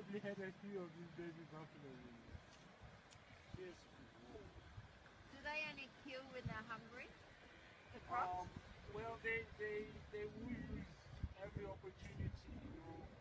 probably had a few of these baby buffalo wings. Yes. Do they only kill when they're hungry? The crocs? Well, they will use every opportunity, you know,